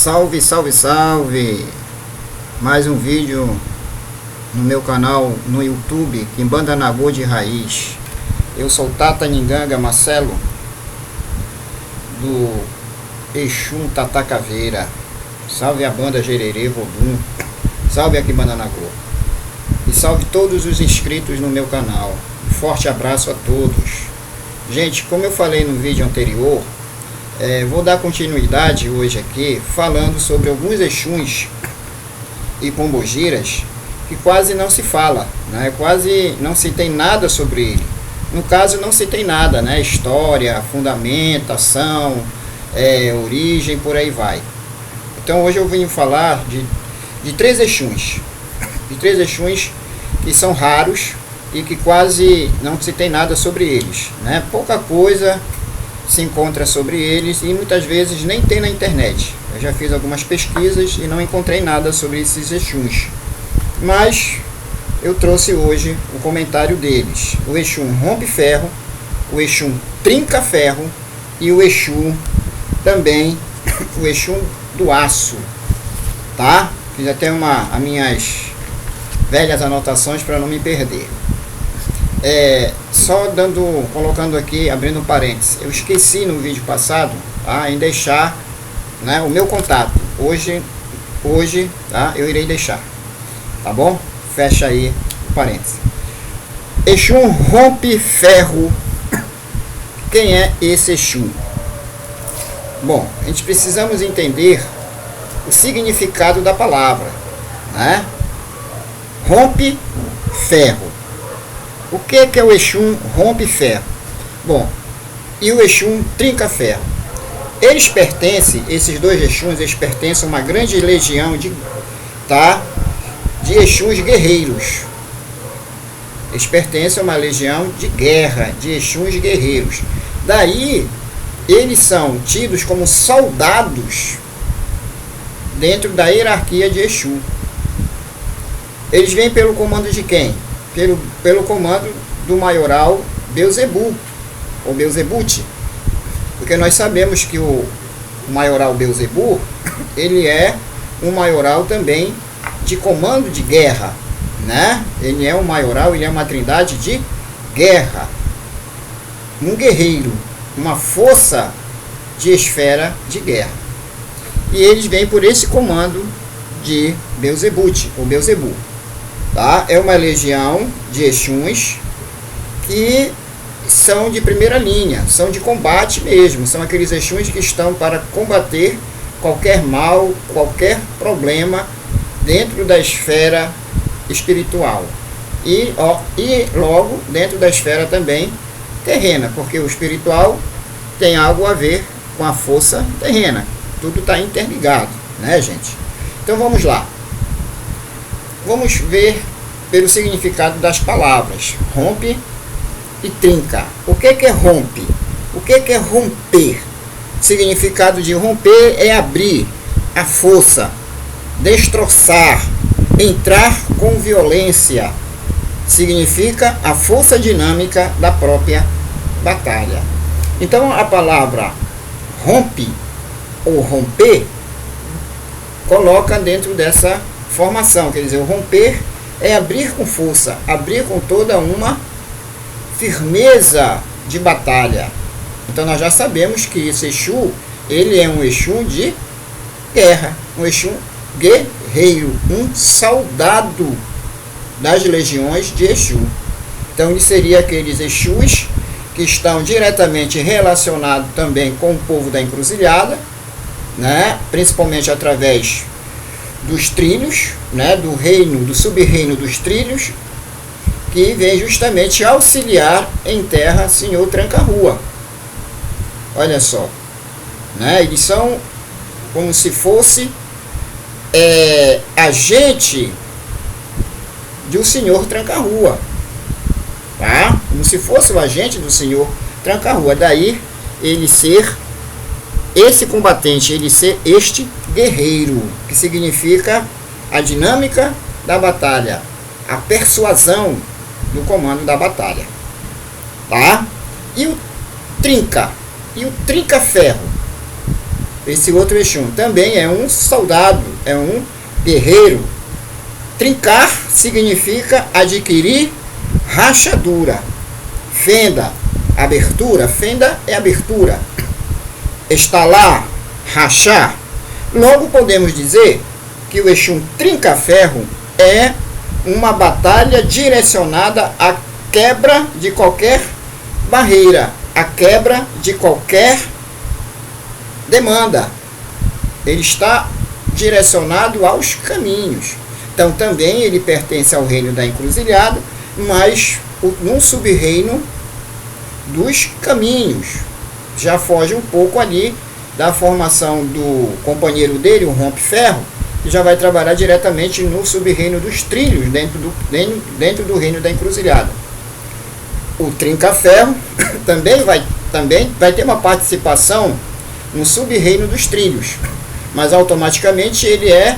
Salve, salve, salve! Mais um vídeo no meu canal no YouTube, Quimbanda Nagô de Raiz. Eu sou Tata Ninganga Marcelo, do Exum Tata Caveira. Salve a banda Gererê Vodum. Salve a Quimbanda Nagô. E salve todos os inscritos no meu canal. Um forte abraço a todos. Gente, como eu falei no vídeo anterior, vou dar continuidade hoje aqui falando sobre alguns Exuns e Pombogiras que quase não se fala, né? Quase não se tem nada sobre ele. No caso, não se tem nada, né? História, fundamentação, origem, por aí vai. Então hoje eu vim falar de três Exuns. De três Exuns que são raros e que quase não se tem nada sobre eles, né? Pouca coisa se encontra sobre eles e muitas vezes nem tem na internet. Eu já fiz algumas pesquisas e não encontrei nada sobre esses Exuns, mas eu trouxe hoje o comentário deles: o Exum Rompe-Ferro, o Exum Trinca-Ferro e o Exum também, o Exum do Aço, tá? Fiz até as minhas velhas anotações para não me perder. Só colocando aqui, abrindo um parênteses, eu esqueci no vídeo passado, tá, em deixar, né, o meu contato. Hoje, tá, eu irei deixar, tá bom? Fecha aí o parênteses. Exum Rompe-Ferro. Quem é esse Exum? Bom, a gente precisamos entender o significado da palavra, né? Rompe-Ferro. O que é o Exum Rompe-Ferro? Bom, e o Exum Trinca-Ferro? Eles pertencem, esses dois Exuns, eles pertencem a uma grande legião de Exuns guerreiros. Eles pertencem a uma legião de guerra, de Exuns guerreiros. Daí, eles são tidos como soldados dentro da hierarquia de Exu. Eles vêm pelo comando de quem? Pelo comando do maioral Beuzebu, ou Beuzebute, porque nós sabemos que o maioral Beuzebu, ele é um maioral também de comando de guerra, né? Ele é um maioral, ele é uma trindade de guerra, um guerreiro, uma força de esfera de guerra, e eles vêm por esse comando de Beuzebute, ou Beuzebu. Tá? É uma legião de Exuns que são de primeira linha, são de combate mesmo, são aqueles Exuns que estão para combater qualquer mal, qualquer problema dentro da esfera espiritual e logo dentro da esfera também terrena, porque o espiritual tem algo a ver com a força terrena, tudo está interligado, né, gente? Então vamos lá. Vamos ver pelo significado das palavras rompe e trinca. O que é rompe? O que é romper? O significado de romper é abrir a força, destroçar, entrar com violência. Significa a força dinâmica da própria batalha. Então a palavra rompe ou romper coloca dentro dessa formação, quer dizer, o romper é abrir com força, abrir com toda uma firmeza de batalha. Então nós já sabemos que esse Exu, ele é um Exu de guerra, um Exu guerreiro, um soldado das legiões de Exu. Então ele seria aqueles Exus que estão diretamente relacionados também com o povo da encruzilhada, né? Principalmente através dos trilhos, né, do sub-reino dos trilhos, que vem justamente auxiliar em terra senhor Tranca-Rua. Olha só, né, eles são como se fosse agente do senhor Tranca-Rua, tá? Como se fosse o agente do senhor Tranca-Rua. Daí ele ser esse combatente, ele ser este guerreiro, que significa a dinâmica da batalha, a persuasão do comando da batalha, tá? E o trinca, e o trinca-ferro. esse outro Exum, também é um soldado, é um guerreiro. Trincar significa adquirir rachadura, fenda, abertura, fenda é abertura, estalar, rachar. Logo podemos dizer que o Exum trinca-ferro é uma batalha direcionada à quebra de qualquer barreira, à quebra de qualquer demanda. Ele está direcionado aos caminhos. Então também ele pertence ao reino da encruzilhada, mas num sub-reino dos caminhos. Já foge um pouco ali da formação do companheiro dele, o rompe-ferro, que já vai trabalhar diretamente no sub-reino dos trilhos, dentro do reino da encruzilhada. O trinca-ferro também vai ter uma participação no sub-reino dos trilhos, mas automaticamente ele é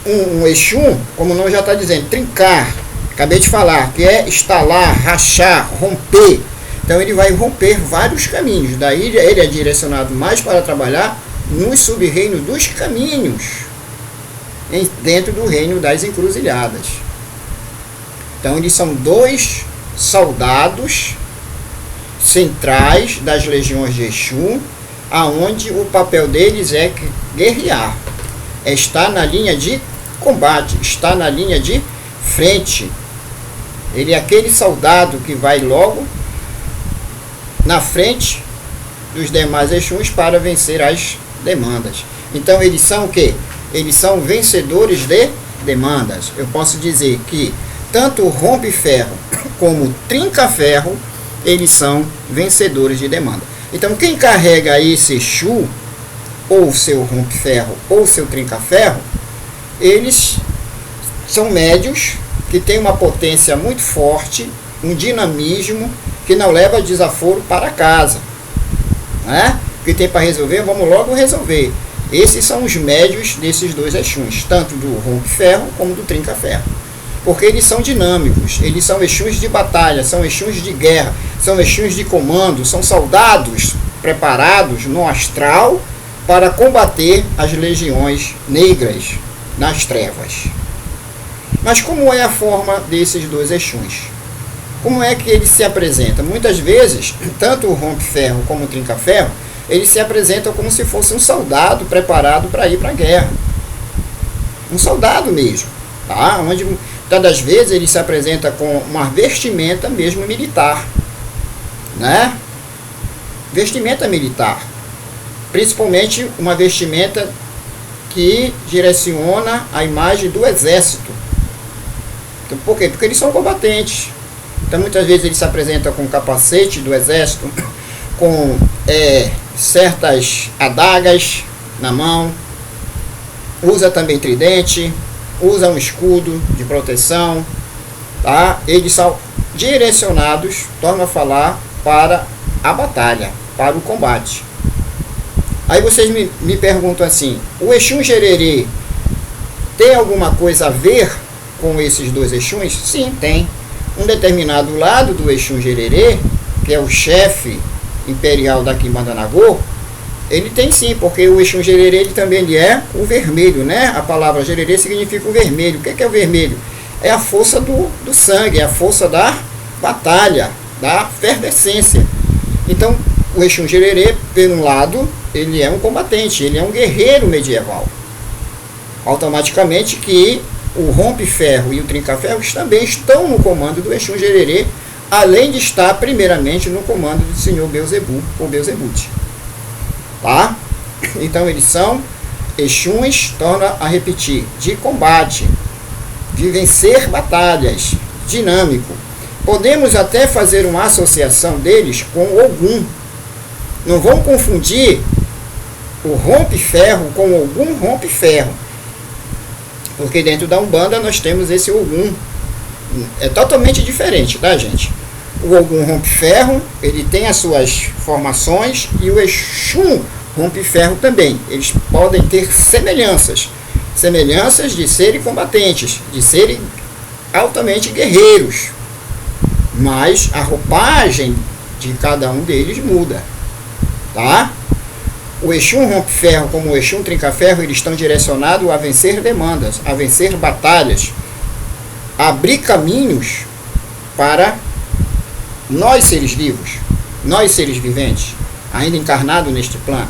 um Exum, como o nome já está dizendo, trincar. Acabei de falar, que é estalar, rachar, romper. Então ele vai romper vários caminhos. Daí ele é direcionado mais para trabalhar no sub-reino dos caminhos, dentro do reino das encruzilhadas. Então eles são dois soldados centrais das legiões de Exum, aonde o papel deles é guerrear, é estar na linha de combate, estar na linha de frente. Ele é aquele soldado que vai logo na frente dos demais Exuns para vencer as demandas. Então eles são o quê? Eles são vencedores de demandas. Eu posso dizer que tanto o rompe-ferro como o trinca-ferro, eles são vencedores de demanda. Então quem carrega esse Exu, ou seu rompe-ferro, ou seu trinca-ferro, eles são médios, que têm uma potência muito forte, um dinamismo, que não leva desaforo para casa, né? O que tem para resolver, vamos logo resolver. Esses são os médios desses dois Exuns, tanto do rompe-ferro como do trinca-ferro, porque eles são dinâmicos, eles são Exuns de batalha, são Exuns de guerra, são Exuns de comando, são soldados preparados no astral para combater as legiões negras nas trevas. Mas como é a forma desses dois Exuns? Como é que ele se apresenta? Muitas vezes, tanto o rompe-ferro como o trinca-ferro, eles se apresentam como se fosse um soldado preparado para ir para a guerra. Um soldado mesmo, tá? Onde, das vezes, ele se apresenta com uma vestimenta mesmo militar, né? Vestimenta militar. Principalmente uma vestimenta que direciona a imagem do exército. Então, por quê? Porque eles são combatentes. Então muitas vezes ele se apresenta com capacete do exército, com certas adagas na mão, usa também tridente, usa um escudo de proteção, tá? Eles são direcionados, torno a falar, para a batalha, para o combate. Aí vocês me perguntam assim, o Exum Gererê tem alguma coisa a ver com esses dois Exuns? Sim, tem. Um determinado lado do Exum Gererê, que é o chefe imperial da Quimbanda-Nagô, ele tem sim, porque o Exum Gererê ele também é o vermelho, né? A palavra Gererê significa o vermelho. O que é o vermelho? É a força do sangue, é a força da batalha, da fervescência. Então, o Exum Gererê, por um lado, ele é um combatente, ele é um guerreiro medieval. Automaticamente que o rompe-ferro e o trinca-ferro também estão no comando do Exum Gererê, além de estar primeiramente no comando do senhor Beelzebu, ou Beelzebut. Tá? Então eles são Exuns, torna a repetir, de combate, de vencer batalhas, dinâmico. Podemos até fazer uma associação deles com Ogum. Não vão confundir o rompe-ferro com o Ogum rompe-ferro, porque dentro da Umbanda nós temos esse Ogum. É totalmente diferente, tá, gente? O Ogum rompe-ferro, ele tem as suas formações, e o Exum rompe-ferro também. Eles podem ter semelhanças de serem combatentes, de serem altamente guerreiros, mas a roupagem de cada um deles muda, tá? o Exum Rompe-Ferro como o Exum Trinca-Ferro, eles estão direcionados a vencer demandas, a vencer batalhas, a abrir caminhos para nós seres vivos, nós seres viventes, ainda encarnados neste plano.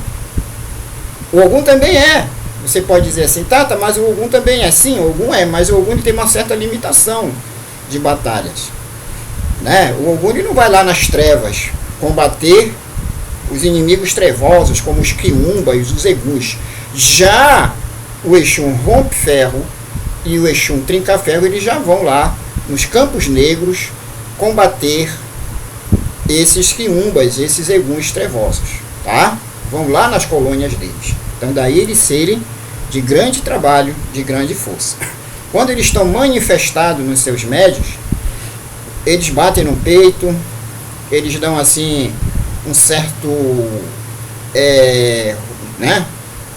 O Ogum também é. Você pode dizer assim, Tata, mas o Ogum também é. Sim, o Ogum é, mas o Ogum tem uma certa limitação de batalhas, né? O Ogum não vai lá nas trevas combater os inimigos trevosos, como os quiumbas, os egus. Já o Exum Rompe-Ferro e o Exum Trinca-Ferro, eles já vão lá nos campos negros combater esses quiumbas, esses eguns trevosos, tá? Vão lá nas colônias deles. Então daí eles serem de grande trabalho, de grande força. Quando eles estão manifestados nos seus médios, eles batem no peito, eles dão assim um certo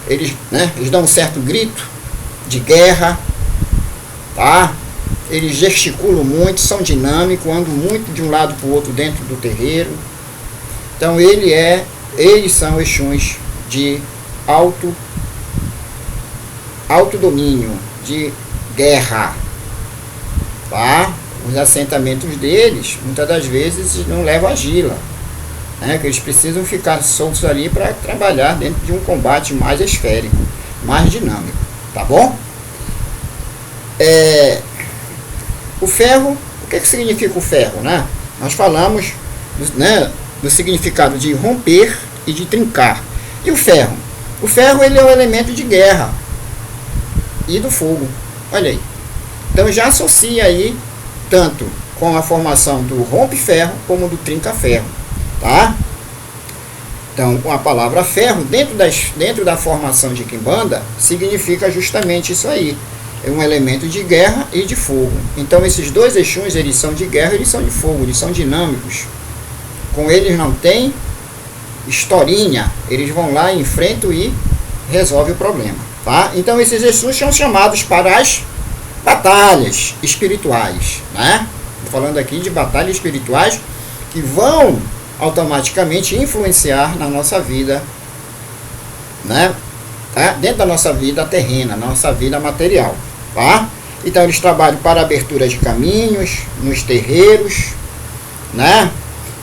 eles dão um certo grito de guerra, tá? Eles gesticulam muito, são dinâmicos, andam muito de um lado para o outro dentro do terreiro. Então eles são Exuns de alto domínio, de guerra, tá? Os assentamentos deles, muitas das vezes, não levam a gila, né? Que eles precisam ficar soltos ali para trabalhar dentro de um combate mais esférico, mais dinâmico, tá bom? O ferro, o que significa o ferro, né? Nós falamos, né, do significado de romper e de trincar. E o ferro? O ferro, ele é um elemento de guerra e do fogo. Olha aí. Então já associa aí tanto com a formação do rompe-ferro como do trinca-ferro, tá? Então, a palavra ferro, dentro da formação de Quimbanda, significa justamente isso aí. É um elemento de guerra e de fogo. Então, esses dois Exuns, eles são de guerra, eles são de fogo, eles são dinâmicos. Com eles não tem historinha. Eles vão lá, enfrentam e resolvem o problema, tá? Então, esses Exuns são chamados para as batalhas espirituais, né? Estou falando aqui de batalhas espirituais que vão automaticamente influenciar na nossa vida, né? Tá? Dentro da nossa vida terrena, nossa vida material, tá? Então eles trabalham para abertura de caminhos, nos terreiros, né?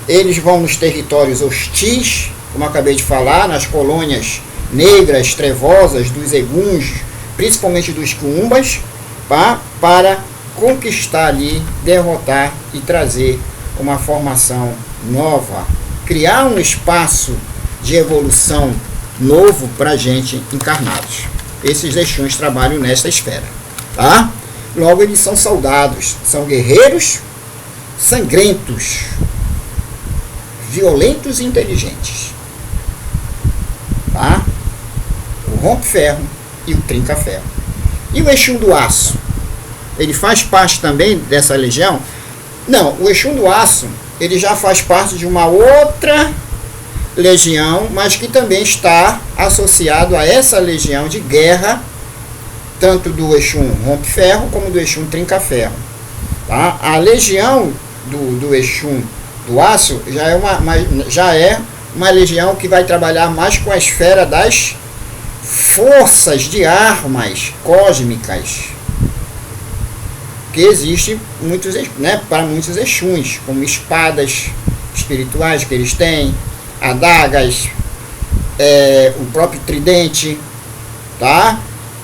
Eles vão nos territórios hostis, como eu acabei de falar, nas colônias negras, trevosas, dos eguns, principalmente dos quiumbas, tá? Para conquistar ali, derrotar e trazer uma formação nova, criar um espaço de evolução novo para a gente encarnados. Esses Exuns trabalham nessa esfera, tá? Logo, eles são soldados, são guerreiros sangrentos, violentos e inteligentes, tá? O rompe-ferro e o trinca-ferro. E o Exum do aço, ele faz parte também dessa legião? Não, o Exum do aço, ele já faz parte de uma outra legião, mas que também está associado a essa legião de guerra, tanto do Exum rompe-ferro como do Exum trinca-ferro, tá? A legião do Exum do aço já é uma legião que vai trabalhar mais com a esfera das forças de armas cósmicas, que existe muitos, né, para muitos Exuns, como espadas espirituais que eles têm, adagas, o próprio tridente, tá?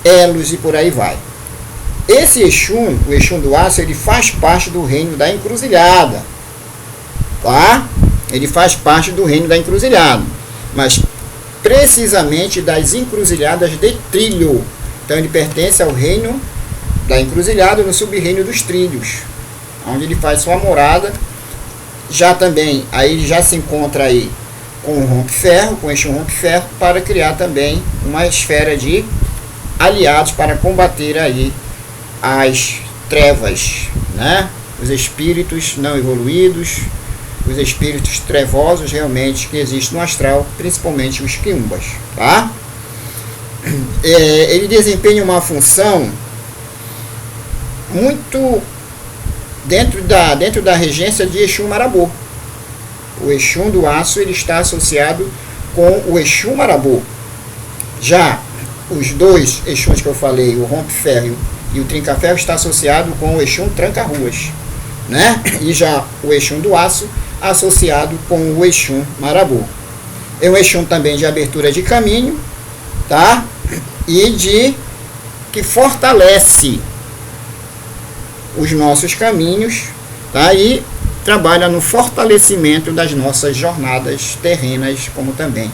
Elos e por aí vai. Esse Exum, o Exum do aço, ele faz parte do reino da encruzilhada, tá? Ele faz parte do reino da encruzilhada, mas precisamente das encruzilhadas de trilho. Então ele pertence ao reino da encruzilhada, no sub-reino dos trilhos, onde ele faz sua morada. Já também, aí ele já se encontra aí com o rompe-ferro, com este rompe-ferro, para criar também uma esfera de aliados para combater aí as trevas, né? Os espíritos não evoluídos, os espíritos trevosos realmente que existem no astral, principalmente os quiumbas, tá? Ele desempenha uma função muito dentro da regência de Exum Marabô. O Exum do aço, ele está associado com o Exum Marabô, Já os dois Exuns que eu falei, o rompe-ferro e o trinca-ferro, está associado com o Exum tranca-ruas, né? E já o Exum do aço associado com o Exum marabô. É um Exum também de abertura de caminho, tá? E de que fortalece os nossos caminhos, tá? E trabalha no fortalecimento das nossas jornadas terrenas, como também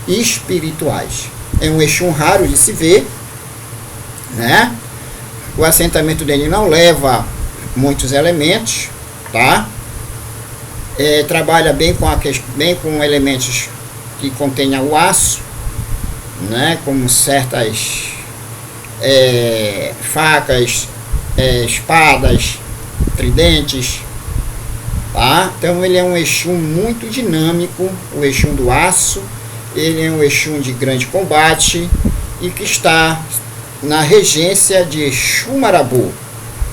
espirituais. É um Exum raro de se ver, né? O assentamento dele não leva muitos elementos, tá? Trabalha bem com elementos que contenham o aço, né? Como certas facas, espadas, tridentes, tá? Então ele é um Exum muito dinâmico, o Exum do aço. Ele é um Exum de grande combate e que está na regência de Exum marabô.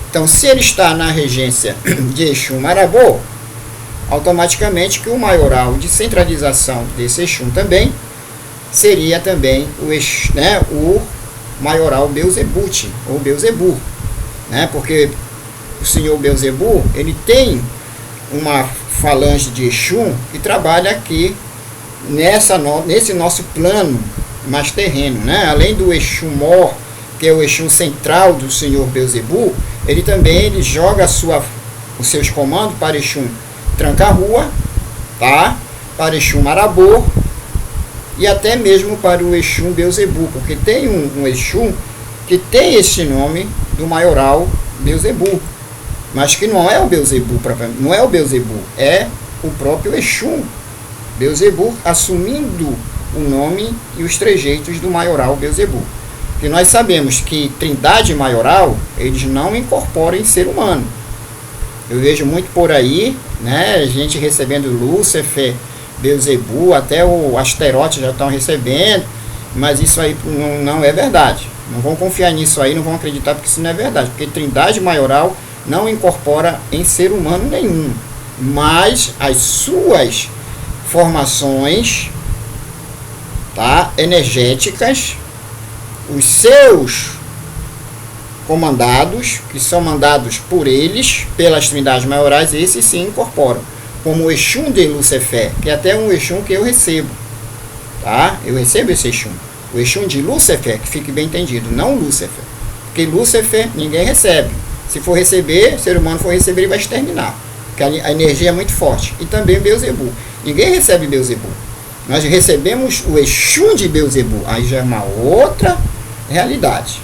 Então, se ele está na regência de Exum marabô, automaticamente que o maioral de centralização desse Exum também seria também o maioral Beelzebut, ou Beelzebu, né? Porque o senhor Beelzebu, ele tem uma falange de Exum que trabalha aqui nesse nosso plano mais terreno, né? Além do Exum Mor, que é o Exum central do senhor Beelzebu, ele também joga os seus comandos para Exum tranca-rua, tá? Para Exum marabô e até mesmo para o Exum Beelzebu, porque tem um Exum que tem esse nome do maioral Beelzebu, mas que não é o Beelzebu, não é o Beelzebu, é o próprio Exum Beelzebu, assumindo o nome e os trejeitos do maioral Beelzebu. E nós sabemos que trindade maioral, eles não incorporam em ser humano. Eu vejo muito por aí, né, a gente recebendo Lúcifer, Beelzebu, até o Asterote já estão recebendo, mas isso aí não é verdade. Não vão confiar nisso aí, não vão acreditar, porque isso não é verdade. Porque trindade maioral não incorpora em ser humano nenhum, mas as suas formações, tá, energéticas, os seus comandados, que são mandados por eles, pelas trindades maiorais, esses sim incorporam, como o Exum de Lúcifer, que é até um Exum que eu recebo, tá? Eu recebo esse Exum, o Exum de Lúcifer, que fique bem entendido, não Lúcifer, porque Lúcifer ninguém recebe. Se for receber, ser humano for receber, ele vai exterminar, porque a energia é muito forte. E também Beelzebu. Ninguém recebe Beelzebu. Nós recebemos o Exum de Beelzebu. Aí já é uma outra realidade,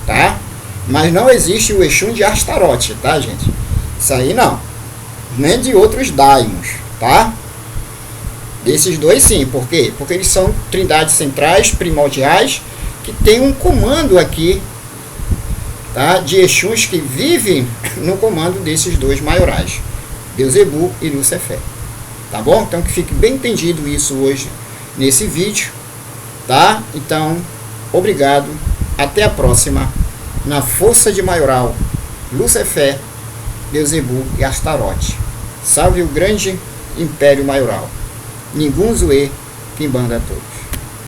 tá? Mas não existe o Exum de Astarote, tá, gente? Isso aí não. Nem de outros daimons, tá? Desses dois sim. Por quê? Porque eles são trindades centrais, primordiais, que tem um comando aqui, tá? De Exuns que vivem no comando desses dois maiorais, Beelzebu e Lúcifer. Tá bom? Então que fique bem entendido isso hoje nesse vídeo, tá? Então, obrigado, até a próxima, na força de maioral, Lúcifer, Beelzebu e Astarote. Salve o grande império maioral. Ningun Zue, Kimbanda a todos.